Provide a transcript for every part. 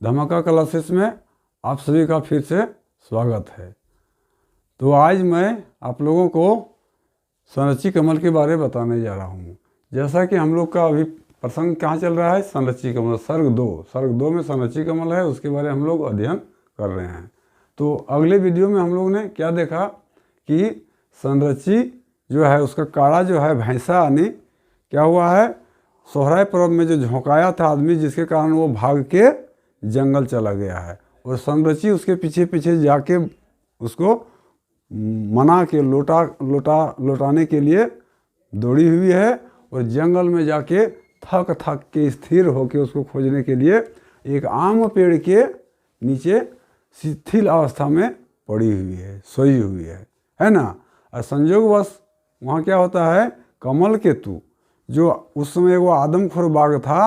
धमाका क्लासेस में आप सभी का फिर से स्वागत है। तो आज मैं आप लोगों को संरची कमल के बारे में बताने जा रहा हूँ। जैसा कि हम लोग का अभी प्रसंग कहाँ चल रहा है, संरची कमल सर्ग दो में संरची कमल है, उसके बारे में हम लोग अध्ययन कर रहे हैं। तो अगले वीडियो में हम लोग ने क्या देखा कि संरची जो है उसका काड़ा जो है भैंसा यानी क्या हुआ है, सोहराय पर्व में जो झोंकाया था आदमी, जिसके कारण वो भाग के जंगल चला गया है और संरची उसके पीछे पीछे जाके उसको मना के लौटाने के लिए दौड़ी हुई है और जंगल में जाके थक के स्थिर होके उसको खोजने के लिए एक आम पेड़ के नीचे शिथिल अवस्था में पड़ी हुई है, सोई हुई है ना। और संयोगवश वहाँ क्या होता है, कमल केतु जो उस समय वो आदमखोर बाघ था,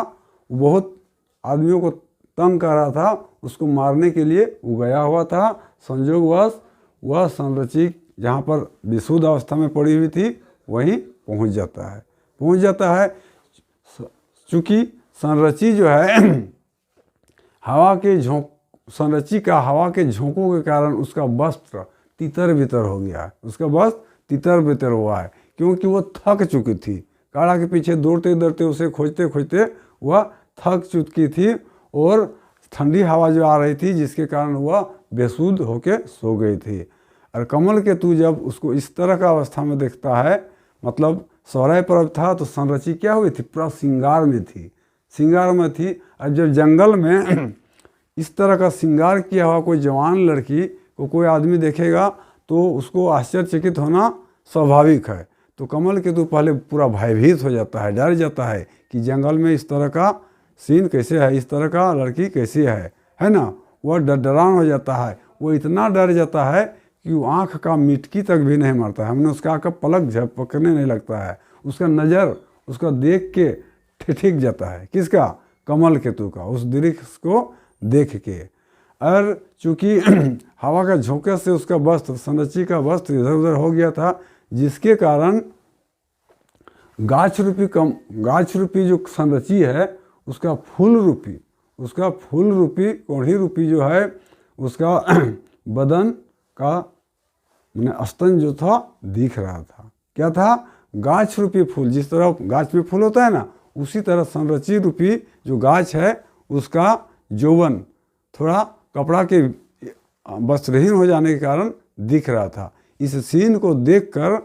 वो बहुत आदमियों को तंग कर रहा था, उसको मारने के लिए वो गया हुआ था। संयोगवश वह संरची जहाँ पर विशुद्ध अवस्था में पड़ी हुई थी वहीं पहुँच जाता है। चूँकि संरची जो है संरची का हवा के झोंकों के कारण उसका वस्त्र तितर बितर हो गया है, उसका वस्त्र तितर बितर हुआ है, क्योंकि वो थक चुकी थी। काड़ा के पीछे दौड़ते दौड़ते उसे खोजते खोजते वह थक चुकी थी और ठंडी हवा जो आ रही थी जिसके कारण वह बेसुध होके सो गई थी। और कमल केतु जब उसको इस तरह का अवस्था में देखता है, मतलब सोहराय पर्व था तो संरची क्या हुई थी, पूरा श्रृंगार में थी। और जब जंगल में इस तरह का श्रृंगार किया हुआ कोई जवान लड़की को कोई आदमी देखेगा तो उसको आश्चर्यचकित होना स्वाभाविक है। तो कमल केतु पहले पूरा भयभीत हो जाता है, डर जाता है कि जंगल में इस तरह का सीन कैसे है, इस तरह का लड़की कैसी है ना। वह डरान हो जाता है, वो इतना डर जाता है कि वो आँख का मिटकी तक भी नहीं मारता है। हमने उसका आँख का पलक झपकने नहीं लगता है, उसका नज़र उसका देख के ठिठक जाता है। किसका? कमल केतु का, उस दृश्य को देख के। और चूँकि हवा का झोंके से उसका वस्त्र, संरची का वस्त्र इधर उधर हो गया था, जिसके कारण गाछ रूपी जो संरची है उसका फूल रूपी कोढ़ी रूपी जो है उसका बदन का स्तन जो था दिख रहा था। क्या था? गाछ रूपी फूल। जिस तरह गाछ में फूल होता है ना, उसी तरह संरची रूपी जो गाछ है उसका यौवन थोड़ा कपड़ा के वस्त्रहीन हो जाने के कारण दिख रहा था। इस सीन को देखकर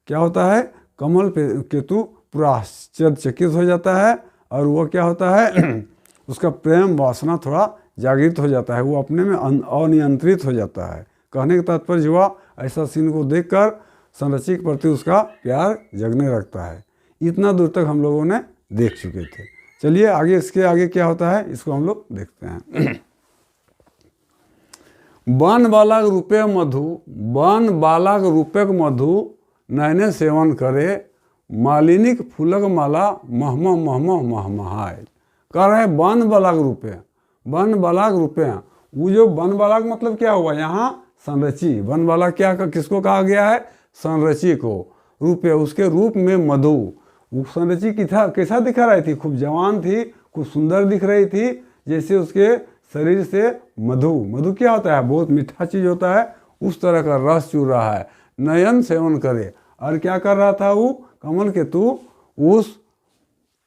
क्या होता है, कमल केतु पूरा आश्चर्यचकित हो जाता है और वो क्या होता है उसका प्रेम वासना थोड़ा जागृत हो जाता है, वो अपने में अनियंत्रित हो जाता है। कहने का तात्पर्य हुआ, ऐसा सीन को देखकर संरची के प्रति उसका प्यार जगने लगता है। इतना दूर तक हम लोगों ने देख चुके थे। चलिए आगे, इसके आगे क्या होता है इसको हम लोग देखते हैं। बन बालक रूपेक मधु नयने सेवन करे, मालिनिक फूलक माला महमहाय। कह रहे वन बालक रूपे। वो जो वन बालक मतलब क्या हुआ यहाँ, संरची। वन बालक क्या किसको कहा गया है? संरची को। रूपे उसके रूप में मधु। वो संरची कैसा दिखा रही थी? खूब जवान थी, खूब सुंदर दिख रही थी, जैसे उसके शरीर से मधु क्या होता है, बहुत मीठा चीज होता है, उस तरह का रस चूर रहा है। नयन सेवन करे। और क्या कर रहा था वो कमल केतु? उस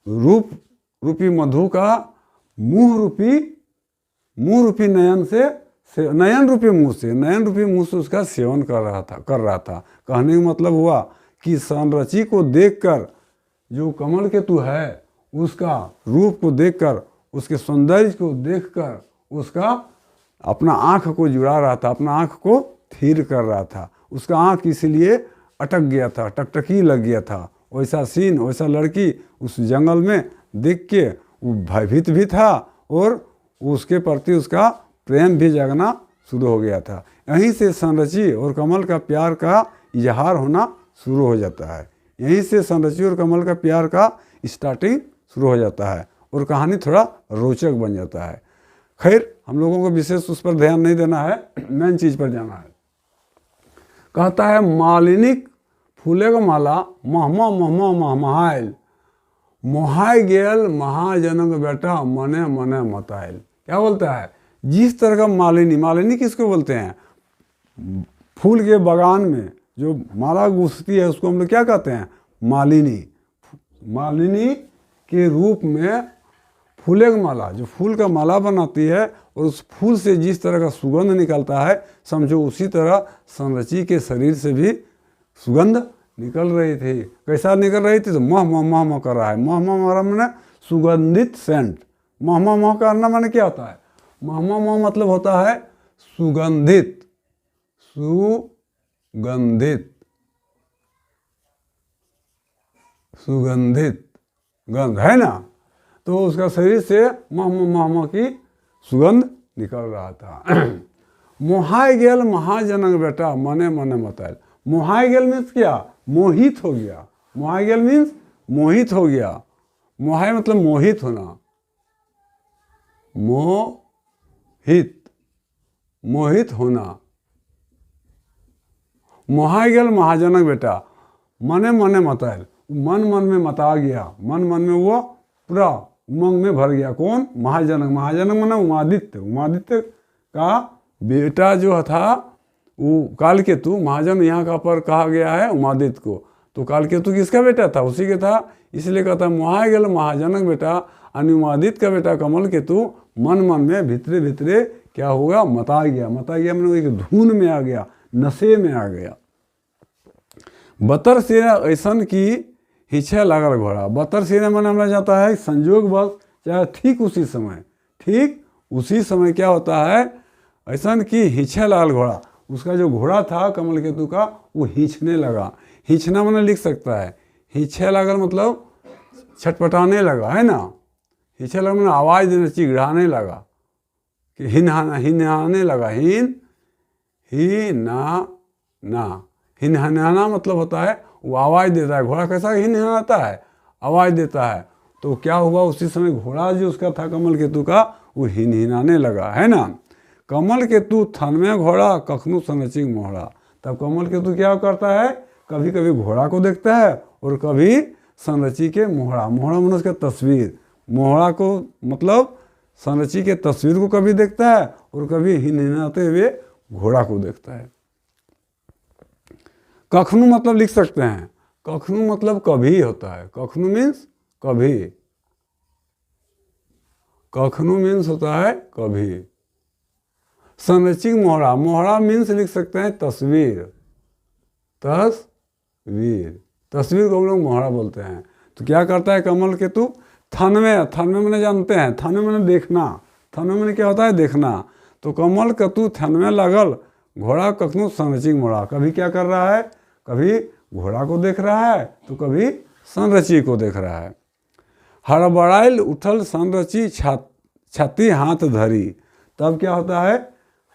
रूपी मधु का मुंह रूपी नयन रूपी मुंह से उसका सेवन कर रहा था। कहने का मतलब हुआ कि संरची को देखकर जो कमल केतु है उसका रूप को देखकर, उसके सौंदर्य को देखकर उसका अपना आँख को जुड़ा रहा था, अपना आँख को थीर कर रहा था। उसका आँख इसलिए अटक गया था, टकटकी लग गया था। वैसा सीन, वैसा लड़की उस जंगल में देख के वो भयभीत भी था और उसके प्रति उसका प्रेम भी जगना शुरू हो गया था। यहीं से संरची और कमल का प्यार का इजहार होना शुरू हो जाता है। यहीं से संरची और कमल का प्यार का स्टार्टिंग शुरू हो जाता है और कहानी थोड़ा रोचक बन जाता है। खैर, हम लोगों को विशेष उस पर ध्यान नहीं देना है, मेन चीज पर जाना है। कहता है मालिनिक फूले का माला महमहायल, मोहाय गेल महाजनक बेटा मने मतायल। क्या बोलता है, जिस तरह का मालिनी, मालिनी किसको बोलते हैं, फूल के बागान में जो माला गूंथती है उसको हम लोग क्या कहते हैं, मालिनी। मालिनी के रूप में फूले का माला, जो फूल का माला बनाती है और उस फूल से जिस तरह का सुगंध निकलता है, समझो उसी तरह संरची के शरीर से भी सुगंध निकल रही थी। कैसा निकल रही थी, तो मह मह मह मह कर रहा है। मह मह मह मैंने सुगंधित सेंट। मह मह मह करना मैंने क्या होता है, मह मह मह मतलब होता है सुगंधित, सुगंधित, सुगंधित गंध है ना। तो उसका शरीर से मह मह मह की सुगंध निकल रहा था। मोहाय गेल महाजनक बेटा मने मने मताल। मोहाय गेल मीन्स क्या, मोहित हो गया। मोहाय गेल मीन्स मोहित हो गया। मोहाय मतलब मोहित होना, मोहित, मोहित होना। मोहाय गेल महाजनक बेटा मने मने मताल, मन मन में मता गया, मन मन में वो पूरा उमंग में भर गया। कौन, महाजनक। महाजनक माना उमादित्य। उमादित्य का बेटा जो था वो कालकेतु। महाजन यहाँ का पर कहा गया है उमादित्य को। तो कालकेतु किसका बेटा था, उसी के था, इसलिए कहता है मोहाय गेल महाजनक बेटा अनुमादित्य का बेटा कमल केतु मन मन में भीतरे भीतरे क्या होगा, मता गया। मता गया मैंने एक धुन में आ गया, नशे में आ गया। बतर से ऐसन की हिच्छे लागल घोड़ा। बतर सिरे मन माना जाता है संजोग बस, चाहे ठीक उसी समय, ठीक उसी समय क्या होता है, ऐसन की हिच्छे लागल घोड़ा। उसका जो घोड़ा था कमल केतु का वो हिंचने लगा। हिंचना मैंने लिख सकता है, हिच्छे लागल मतलब छटपटाने लगा, है ना। हिच्छे लगल मैंने आवाज़ देने, चिघड़ाने लगा, कि हिनहाने लगा। ही ना हिनहाना मतलब होता है वो आवाज़ देता है। घोड़ा कैसा हिनहाता है, आवाज़ देता है। तो क्या हुआ, उसी समय घोड़ा जो उसका था कमल केतु का वो हिनहिनाने लगा, है ना। कमल केतु थन में घोड़ा कखनू संरची मोहड़ा। तब कमल केतु क्या करता है, कभी कभी घोड़ा को देखता है और कभी संरची के मोहड़ा। मोहड़ा मतलब उसका तस्वीर, मोहड़ा को मतलब संरची के तस्वीर को कभी देखता है और कभी हिनहिनाते हुए घोड़ा को देखता है। कखनू मतलब लिख सकते हैं, कखनू मतलब कभी होता है। कखनू मीन्स कभी, कखनू मीन्स होता है कभी। संरचित मोहरा, मोहरा मीन्स लिख सकते हैं तस्वीर, तस्वीर, तस्वीर को हम लोग मोहरा बोलते हैं। तो क्या करता है कमल केतु, थन में मैंने जानते हैं, थन में मैंने देखना, थन में मैंने क्या होता है देखना। तो कमल केतु थन में लगल घोड़ा कखनू संरचित मोहरा। कभी क्या कर रहा है, कभी घोड़ा को देख रहा है तो कभी संरची को देख रहा है। हड़बड़ाइल उठल संरची छाती हाथ धरी। तब क्या होता है,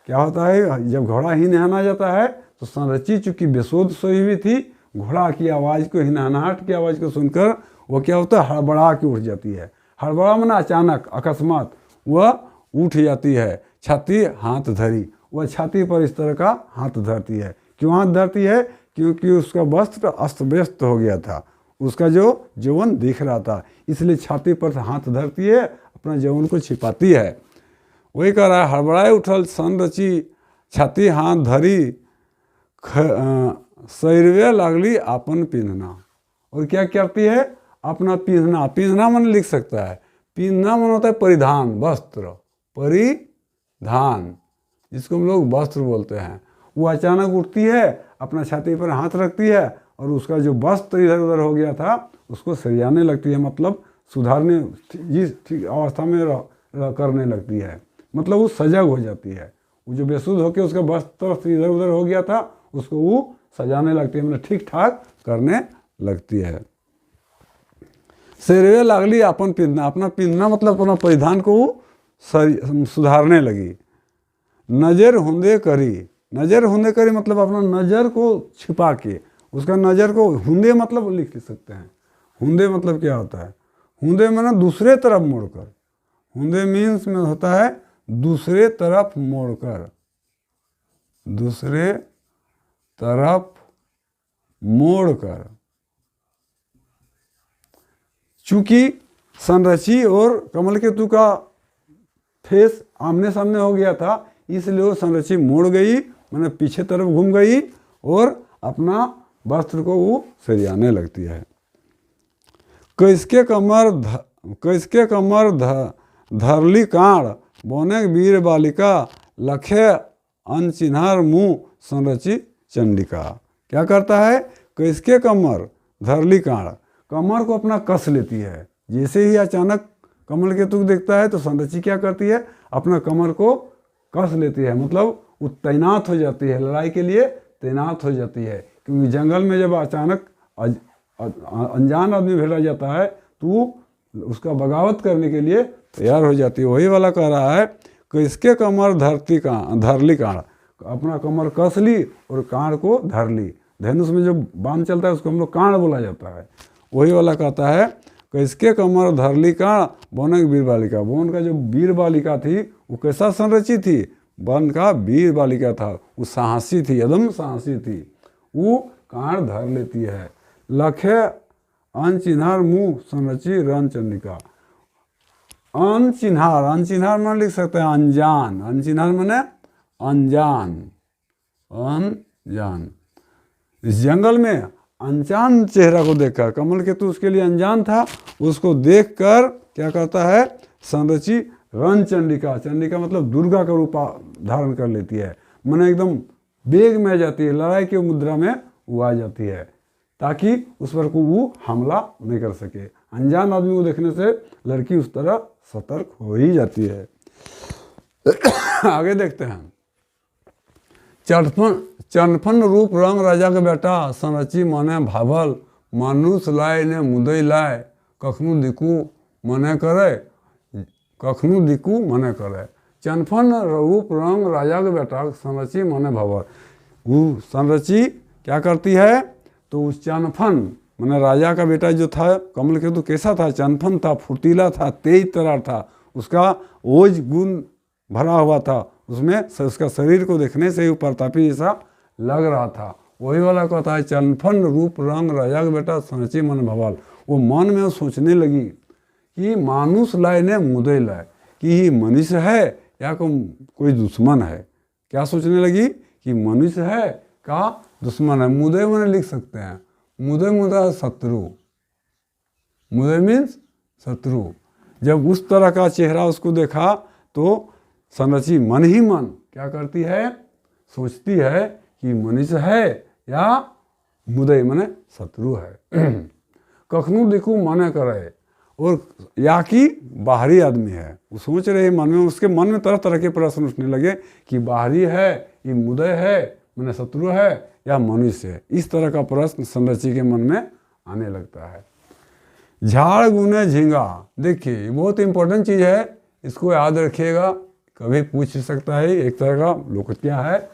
क्या होता है, जब घोड़ा ही नहाना जाता है तो संरची चूंकि बेसोध सोई हुई थी, घोड़ा की आवाज़ को, हिनहनाहट की आवाज़ को सुनकर वो क्या होता है, हड़बड़ा के उठ जाती है। हड़बड़ा माना अचानक, अकस्मात वह उठ जाती है। छाती हाथ धरी, वह छाती पर इस तरह का हाथ धरती है। क्यों हाथ धरती है, क्योंकि उसका वस्त्र अस्त व्यस्त हो गया था, उसका जो यौवन दिख रहा था, इसलिए छाती पर हाथ धरती है, अपना यौवन को छिपाती है। वही कह रहा है, हड़बड़ाए उठल संरची छाती हाथ धरी सैरवे लागली आपन पिंधना। और क्या करती है, अपना पिंधना। पिंधना मन लिख सकता है, पिंधना मन होता है परिधान, वस्त्र, परिधान, जिसको हम लोग वस्त्र बोलते हैं। वो अचानक उठती है, अपना छाती पर हाथ रखती है और उसका जो वस्त्र इधर उधर हो गया था उसको सरियाने लगती है, मतलब सुधारने, जिस ठीक अवस्था में करने लगती है, मतलब वो सजग हो जाती है। वो जो बेसुध होकर उसका वस्त्र इधर उधर हो गया था उसको वो सजाने लगती है, मतलब ठीक ठाक करने लगती है। सेरवे लागली अपन पिंधना, अपना पिंधना मतलब अपना परिधान को सुधारने लगी। नजर हुंदे करी, नजर हुंदे करी मतलब अपना नज़र को छिपा के, उसका नज़र को, हुंदे मतलब लिख सकते हैं। हुंदे मतलब क्या होता है, हुंदे माना दूसरे तरफ मोड़कर, हुंदे मीन्स में होता है दूसरे तरफ मोड़कर, दूसरे तरफ मोड़कर। चूंकि संरची और कमल केतु का फेस आमने सामने हो गया था, इसलिए वो संरची मुड़ गई, मैंने पीछे तरफ घूम गई और अपना वस्त्र को वो सरियाने लगती है। कैसके कमर धरली कांड बोने वीर बालिका, लखे अनचिन्हार मुँह संरची चंडिका। क्या करता है, कैसके कमर धरली कांड, कमर को अपना कस लेती है। जैसे ही अचानक कमल केतु देखता है तो संरची क्या करती है, अपना कमर को कस लेती है, मतलब वो तैनात हो जाती है, लड़ाई के लिए तैनात हो जाती है। क्योंकि जंगल में जब अचानक अनजान आदमी भेजा जाता है तो उसका बगावत करने के लिए तैयार हो जाती है। वही वाला कह रहा है, किसके कमर धरली कांड, अपना कमर कस ली और कांड को धर ली। धनुष में जो बाण चलता है उसको हम लोग कांड बोला जाता है। वही वाला कहता है, किसके कमर धरली कांड बोने वीर बालिका। बोन का जो वीर बालिका थी वो कैसा संरची थी, वन का वीर बालिका था, वो साहसी थी, एकदम साहसी थी, वो कांड धर लेती है। लखे अनचिन्हार मुँह संरची रण चंडिका। अनचिन्हार, अनचिन्हार में लिख सकते हैं अनजान, अनचिन्हार माने अनजान, अनजान। इस जंगल में अनजान चेहरा को देखकर, कमल केतु उसके लिए अनजान था, उसको देखकर क्या करता है, संरची रण चंडिका। चंडिका मतलब दुर्गा का रूप धारण कर लेती है, माने एकदम वेग में आ जाती है, लड़ाई की मुद्रा में वो आ जाती है, ताकि उस पर को वो हमला नहीं कर सके। अनजान आदमी को देखने से लड़की उस तरह सतर्क हो ही जाती है। आगे देखते हैं, चनफन रूप रंग राजा के बेटा, संरची मने भाभल, मानुष लाए ने मुदई लाए, कखनु दिकू मने करे, कखनु दिकू मने करे। चनफन रूप रंग राजा के बेटा, संरची मने भाभल। वो संरची क्या करती है, तो उस चनफन मैंने राजा का बेटा जो था कमल केतु कैसा था, चनफन था, फुर्तीला था, तेज तरार था, उसका ओज गुण भरा हुआ था, उसमें उसका शरीर को देखने से ही प्रतापी जैसा लग रहा था। वही वाला कहता है, चनफन रूप रंग राजा का बेटा, संरची मन भवाल। वो मन में सोचने लगी कि मानुष लाए ने मुदई लाए, कि ये मनुष्य है या कोई दुश्मन है। क्या सोचने लगी कि मनुष्य है का दुश्मन है। मुदय मैंने लिख सकते हैं, मुदय मुदा शत्रु, मुदय मीन्स शत्रु। जब उस तरह का चेहरा उसको देखा तो संरची मन ही मन क्या करती है, सोचती है कि मनुष्य है या मुदय माने शत्रु है। कखनू देखू मने करे, और या कि बाहरी आदमी है। वो सोच रहे मन में, उसके मन में तरह तरह के प्रश्न उठने लगे कि बाहरी है, ये मुदय है माने शत्रु है या मनुष्य है। इस तरह का प्रश्न संरची के मन में आने लगता है। झाड़ गुने झींगा, देखिए ये बहुत इंपॉर्टेंट चीज़ है, इसको याद रखिएगा, कभी पूछ सकता है, एक तरह का लोकत्या है।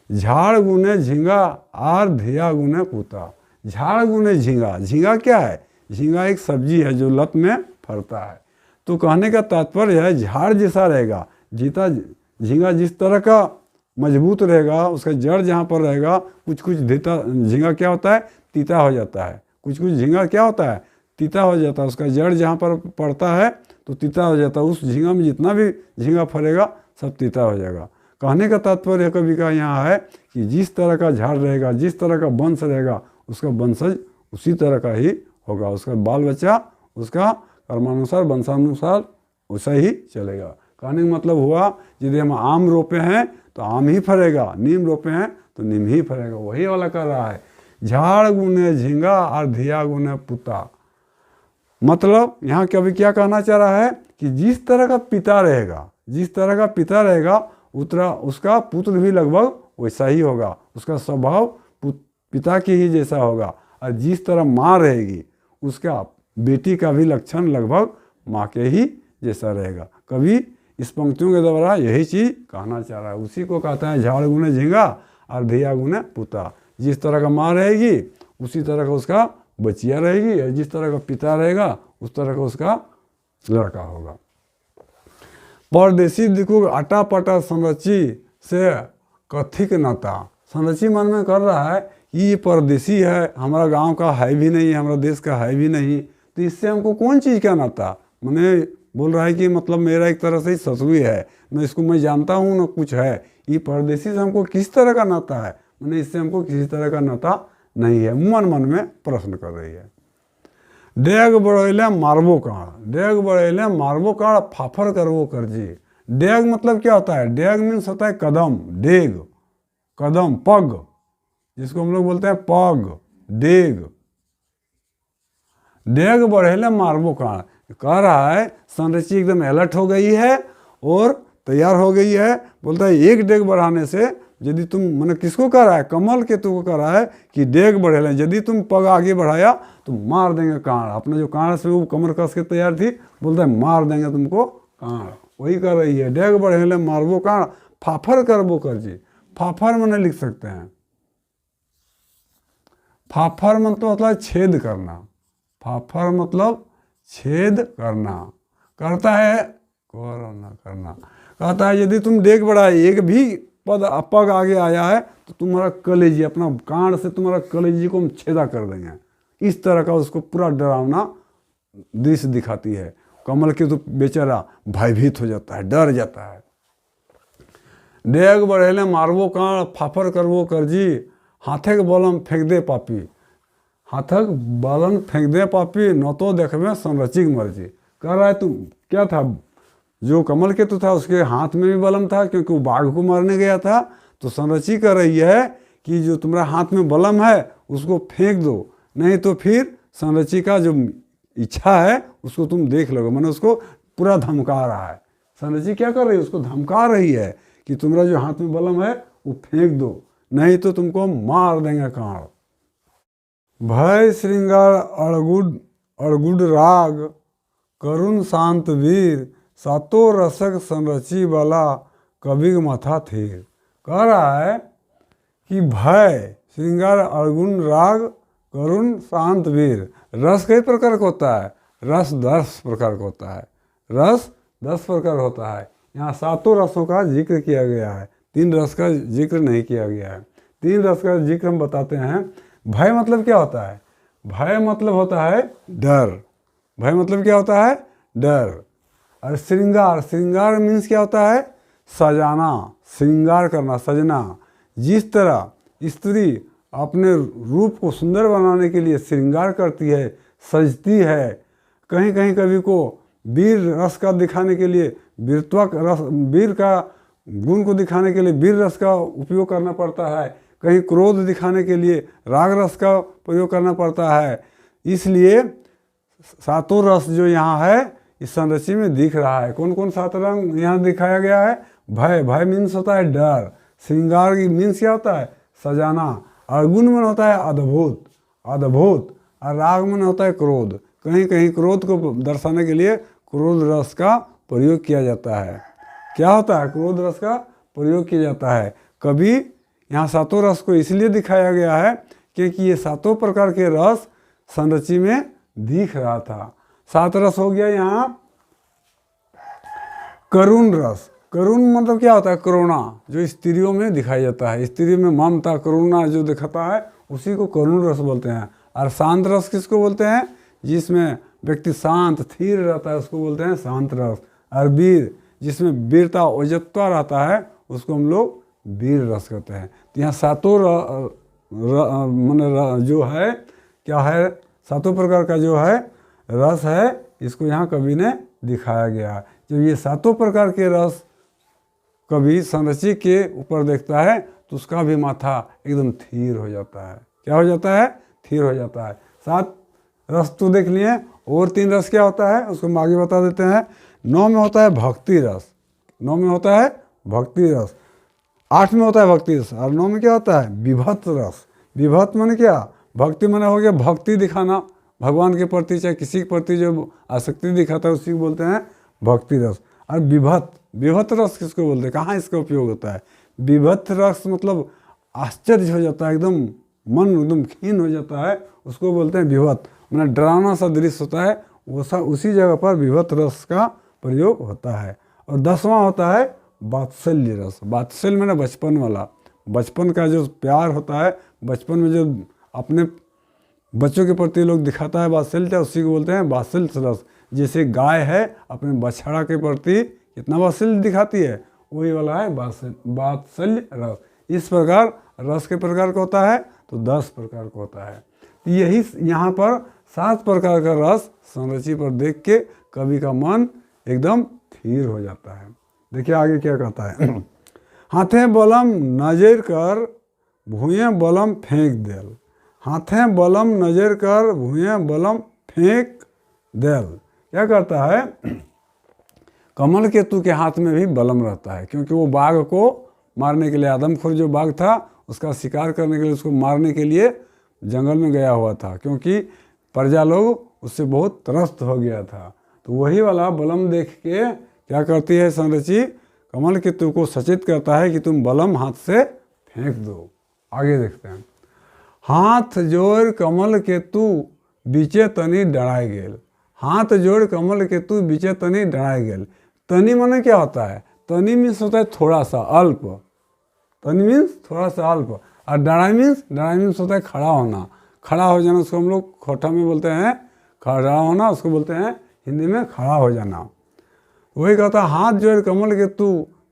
झाड़ गुने झींगा आर धिया गुने पूता। झाड़ गुने झींगा, झींगा क्या है, झींगा एक सब्जी है जो लत में फरता है। तो कहने का तात्पर्य है झाड़ जैसा रहेगा, झींगा जिस तरह का मजबूत रहेगा, उसका जड़ जहाँ पर रहेगा, कुछ कुछ झींगा क्या होता है, तीता हो जाता है। कुछ कुछ झींगा क्या होता है, तीता हो जाता है। उसका जड़ जहाँ पर पड़ता है तो तीता हो जाता है। उस झींगा में जितना भी झींगा फरेगा सब तीता हो जाएगा। कहने का तात्पर्य कवि का यहाँ है कि जिस तरह का झाड़ रहेगा, जिस तरह का वंश रहेगा, उसका वंशज उसी तरह का ही होगा। उसका बाल बच्चा उसका कर्मानुसार वंशानुसार वैसा ही चलेगा। कहने का मतलब हुआ, यदि हम आम रोपे हैं तो आम ही फरेगा, नीम रोपे हैं तो नीम ही फरेगा। वही वाला कर रहा है, झाड़ गुने झींगा और धिया गुने पुता। मतलब यहाँ कभी क्या कहना चाह रहा है कि जिस तरह का पिता रहेगा, जिस तरह का पिता रहेगा उतना उसका पुत्र भी लगभग वैसा ही होगा। उसका स्वभाव पिता की ही जैसा होगा। और जिस तरह माँ रहेगी उसका बेटी का भी लक्षण लगभग माँ के ही जैसा रहेगा। कभी इस पंक्तियों के द्वारा यही चीज़ कहना चाह रहा है। उसी को कहता है झाड़ गुने झींगा और धिया गुने पुता। जिस तरह का माँ रहेगी उसी तरह का उसका बचिया रहेगी, और जिस तरह का पिता रहेगा उस तरह का उसका लड़का होगा। परदेसी देखो आटा पटा संरची से कथिक नाता। संरची मन में कर रहा है ये परदेसी है, हमारा गांव का है भी नहीं, हमारा देश का है भी नहीं, तो इससे हमको कौन चीज़ का नाता, माने बोल रहा है कि मतलब मेरा एक तरह से ही ससुरी है, न इसको मैं जानता हूँ न कुछ है, ये परदेसी से हमको किस तरह का नाता है, मैंने इससे हमको किसी तरह का नाता नहीं है, मन मन में प्रश्न कर रही है। डेग बढ़ैले मारबो काड़, डेग बढ़ैले मारबो काड़, फाफर करबो करजी। डेग मतलब क्या होता है? डेग मीन्स होता है कदम, डेग कदम, पग, जिसको हम लोग बोलते हैं पग, डेग। डेग बढ़ैले मारबो काड़, कह रहा है संरचि एकदम अलर्ट हो गई है और तैयार हो गई है। बोलता है एक डेग बढ़ाने से, यदि तुम, मैंने किसको कह रहा है? कमल केतु को कह रहा है कि डेग बढ़ेले, यदि तुम पग आगे बढ़ाया तो मार देंगे कांड। अपने जो कांड से वो कमर कस के तैयार थी, बोलता है मार देंगे तुमको कांड, वही कर रही है। डेग बढ़ेले मारबो कांड, फाफर करबो करजी। फाफर मैंने लिख सकते हैं, फाफर मतलब छेद करना, फाफर मतलब छेद करना, करता है करना, कहता है यदि तुम डेग बढ़ाए, एक भी पग आगे आया है तो तुम्हारा कलेजी, अपना कांड से तुम्हारा कलेजी को हम छेदा कर देंगे। इस तरह का उसको पूरा डरावना दृश्य दिखाती है। कमल के तो बेचारा भयभीत हो जाता है, डर जाता है। डेग बढ़ेले मारबो कांड, फाफर करबो करजी, हाथे के बलम फेंक दे पापी, हाथक बलन फेंक दे पापी, न तो देखबे संरचि की मर्जी। कह रहा है तुम क्या था, जो कमल केतु था उसके हाथ में भी बलम था, क्योंकि वो बाघ को मारने गया था। तो संरचि कर रही है कि जो तुम्हारा हाथ में बलम है उसको फेंक दो, नहीं तो फिर संरचि का जो इच्छा है उसको तुम देख लोगे। मैंने उसको पूरा धमका रहा है। संरचि क्या कर रही है? उसको धमका रही है कि तुम्हारा जो हाथ में बलम है वो फेंक दो, नहीं तो तुमको मार देंगे कांड। भय श्रृंगार अड़गुड राग, करुण शांत वीर, सातो रसक संरचि वाला कवि माथा थीर। कह रहा है कि भय श्रृंगार अड़गुण राग, करुण शांत वीर। रस कई प्रकार का होता है? रस 10 प्रकार का होता है, रस 10 प्रकार होता है। यहाँ 7 रसों का जिक्र किया गया है, 3 रस का जिक्र नहीं किया गया है। 3 रस का जिक्र हम बताते हैं। भय मतलब क्या होता है? भय मतलब होता है डर। भय मतलब क्या होता है? डर। और श्रृंगार, श्रृंगार मीन्स क्या होता है? सजाना, श्रृंगार करना, सजना। जिस तरह स्त्री अपने रूप को सुंदर बनाने के लिए श्रृंगार करती है, सजती है, कहीं कहीं कवि को वीर रस का दिखाने के लिए वीरत्व रस, वीर का गुण को दिखाने के लिए वीर रस का उपयोग करना पड़ता है, कहीं क्रोध दिखाने के लिए राग रस का प्रयोग करना पड़ता है। इसलिए 7 रस जो यहाँ है इस संरचि में दिख रहा है। कौन कौन 7 रंग यहाँ दिखाया गया है? भय, भय मीन्स होता है डर। श्रृंगार की मीन्स क्या होता है? सजाना। अवगुण में होता है अद्भुत, अद्भुत। और राग में होता है क्रोध। कहीं कहीं क्रोध को दर्शाने के लिए क्रोध रस का प्रयोग किया जाता है। क्या होता है? क्रोध रस का प्रयोग किया जाता है। कभी यहाँ 7 रस को इसलिए दिखाया गया है क्योंकि ये 7 प्रकार के रस संरचि में दिख रहा था। 7 रस हो गया यहाँ करुण रस। करुण मतलब क्या होता है? करुणा, जो स्त्रियों में दिखाया जाता है। स्त्री में ममता, करुणा जो दिखाता है उसी को करुण रस बोलते हैं। और शांत रस किसको बोलते हैं? जिसमें व्यक्ति शांत स्थिर रहता है उसको बोलते हैं शांत रस। और वीर, जिसमें वीरता ओजत्वा रहता है उसको हम लोग वीर रस कहते हैं। तो यहाँ 7 माने जो है क्या है, 7 प्रकार का जो है रस है, इसको यहाँ कवि ने दिखाया गया। जब ये 7 प्रकार के रस कवि संरचि के ऊपर देखता है तो उसका भी माथा एकदम थीर हो जाता है। क्या हो जाता है? थीर हो जाता है। 7 रस तो देख लिए, और 3 रस क्या होता है उसको हम आगे बता देते हैं। 9 में होता है भक्ति रस, 9 में होता है भक्ति रस। 8 में होता है भक्ति रस। और 9 में क्या होता है? विभक्त रस। विभक्त माने क्या? भक्ति माने हो गया भक्ति दिखाना भगवान के प्रति, चाहे किसी के प्रति जो आसक्ति दिखाता है उसी को बोलते हैं भक्ति रस। और विभक्त, विभक्त रस किसको बोलते हैं? कहाँ इसका उपयोग होता है? विभक्त रस मतलब आश्चर्य हो जाता है, एकदम मन एकदम खीन हो जाता है, उसको बोलते हैं विभक्त। मैंने डरावना सा दृश्य होता है वो उसी जगह पर विभक्त रस का प्रयोग होता है। और 10वां होता है वात्सल्य रस। वात्सल्य मैंने बचपन वाला, बचपन का जो प्यार होता है, बचपन में जो अपने बच्चों के प्रति लोग दिखाता है वात्सल्य, उसी को बोलते हैं वात्सल्य रस। जैसे गाय है अपने बछड़ा के प्रति कितना वात्सल्य दिखाती है, वही वाला है वात्सल्य रस। इस प्रकार रस के प्रकार का होता है तो 10 प्रकार का होता है। तो यही यहाँ पर 7 प्रकार का रस संरचि पर देख के कवि का मन एकदम स्थिर हो जाता है। देखिए आगे क्या कहता है। हाथे बलम नजर कर भूये बलम फेंक देल, हाथे बलम नजर कर भूये बलम फेंक देल। क्या करता है, कमल केतु के हाथ में भी बलम रहता है, क्योंकि वो बाघ को मारने के लिए, आदमखोर जो बाघ था उसका शिकार करने के लिए, उसको मारने के लिए जंगल में गया हुआ था, क्योंकि प्रजा लोग उससे बहुत त्रस्त हो गया था। तो वही वाला बलम देख के क्या करती है संरचि, कमल केतु को सचेत करता है कि तुम बलम हाथ से फेंक दो। आगे देखते हैं। हाथ जोड़ कमल केतु बीचे तनी डराए गेल, हाथ जोड़ कमल केतु बीचे तनी डराए गेल। तनी माने क्या होता है, तनी मीन्स होता है थोड़ा सा, अल्प। तनी मीन्स थोड़ा सा अल्प, और डराई मीन्स होता है खड़ा होना। खड़ा हो जाना उसको हम लोग खोटा में बोलते हैं खड़ा होना, उसको बोलते हैं हिंदी में खड़ा हो जाना। वही कहता हाथ जोड़ कमल केतु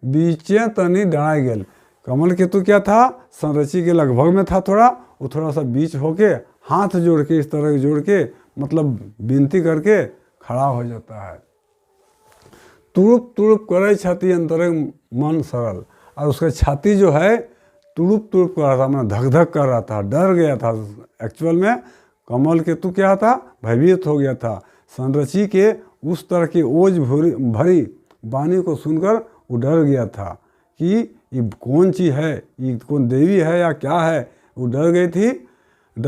बीचे तनी डराए गेल। कमल केतु क्या था, संरचि के लगभग में था थोड़ा, वो थोड़ा सा बीच होके हाथ जोड़ के, इस तरह जोड़ के मतलब विनती करके खड़ा हो जाता है। तुड़ुप तुड़ुप करे छाती अंतरंग मन सरल, और उसका छाती जो है तुड़ुप तुड़ुप कर रहा था, मतलब धक धक कर रहा था, डर गया था। एक्चुअल में कमल केतु क्या था, भयभीत हो गया था। संरचि के उस तरह की ओज भरी वाणी को सुनकर वो डर गया था कि ये कौन चीज़ है, ये कौन देवी है या क्या है। वो डर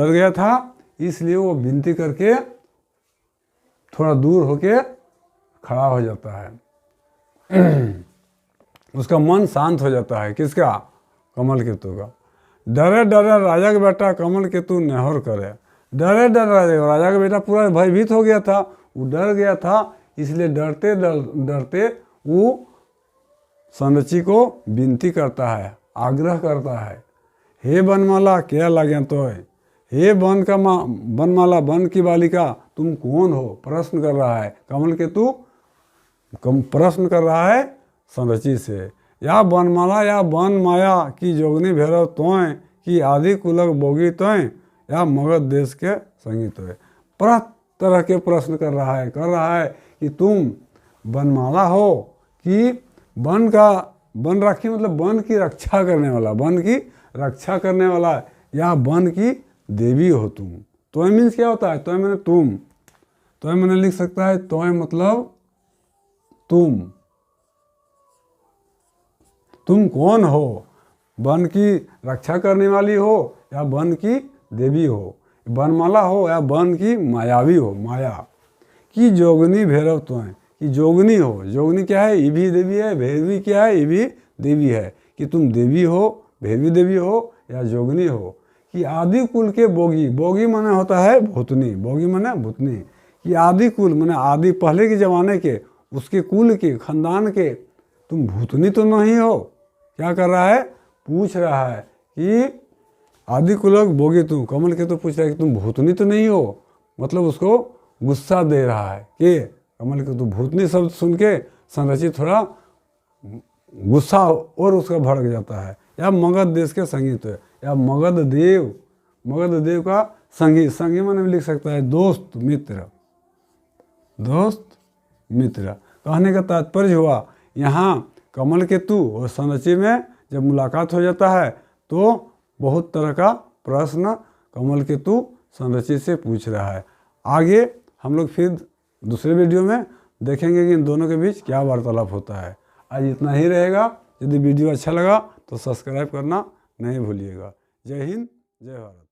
गया था, इसलिए वो विनती करके थोड़ा दूर होके खड़ा हो जाता है। उसका मन शांत हो जाता है, किसका, कमल केतु का। डरे डरे राजा का बेटा कमल केतु नेहर करे, डरे डरे राजा का बेटा पूरा भयभीत हो गया था, वो डर गया था, इसलिए डरते डरते वो संरचि को विनती करता है, आग्रह करता है। हे बनमाला क्या लगे तो, हे बनमाला बन की बालिका तुम कौन हो, प्रश्न कर रहा है कमल केतु, प्रश्न कर रहा है संरचि से। या बनमाला या बन माया की जोगनी भैरव तोय की आदि कुलक बोगी तोय या मगध देश के संगी तोय। तरह के प्रश्न कर रहा है कि तुम बनमाला हो कि वन राखी, मतलब वन की रक्षा करने वाला, वन की रक्षा करने वाला, या वन की देवी हो तुम। तोय मीन्स क्या होता है, तोय मैंने तुम, तोय मैंने लिख सकता है तोय मतलब तुम कौन हो, वन की रक्षा करने वाली हो या वन की देवी हो, बनमाला हो या वन की मायावी हो, माया की जोगनी भैरव तोय, कि जोगनी हो। जोगनी क्या है, ये भी देवी है, भैरवी क्या है, ये भी देवी है, कि तुम देवी हो, भैरवी देवी हो या जोगनी हो। कि आदि कुल के बोगी, बोगी माने होता है भूतनी, बोगी माने भूतनी। कि आदि कुल माने आदि पहले के ज़माने के, उसके कुल के, खानदान के तुम भूतनी तो नहीं हो। क्या कर रहा है, पूछ रहा है कि आदि कुलक बोगी तुम, कमल के तो पूछ रहा है कि तुम भूतनी तो नहीं हो, मतलब उसको गुस्सा दे रहा है कि कमल के तो भूतनी शब्द सुन के संरचि थोड़ा गुस्सा और उसका भड़क जाता है। या मगध देश के संगी तो है, या मगध देव का संगी, संगी माने भी लिख सकता है दोस्त मित्र, दोस्त मित्र। कहने का तात्पर्य हुआ यहाँ कमल केतु और संरचि में जब मुलाकात हो जाता है तो बहुत तरह का प्रश्न कमल केतु संरचि से पूछ रहा है। आगे हम लोग फिर दूसरे वीडियो में देखेंगे कि इन दोनों के बीच क्या वार्तालाप होता है। आज इतना ही रहेगा। यदि वीडियो अच्छा लगा तो सब्सक्राइब करना नहीं भूलिएगा। जय हिंद, जय भारत।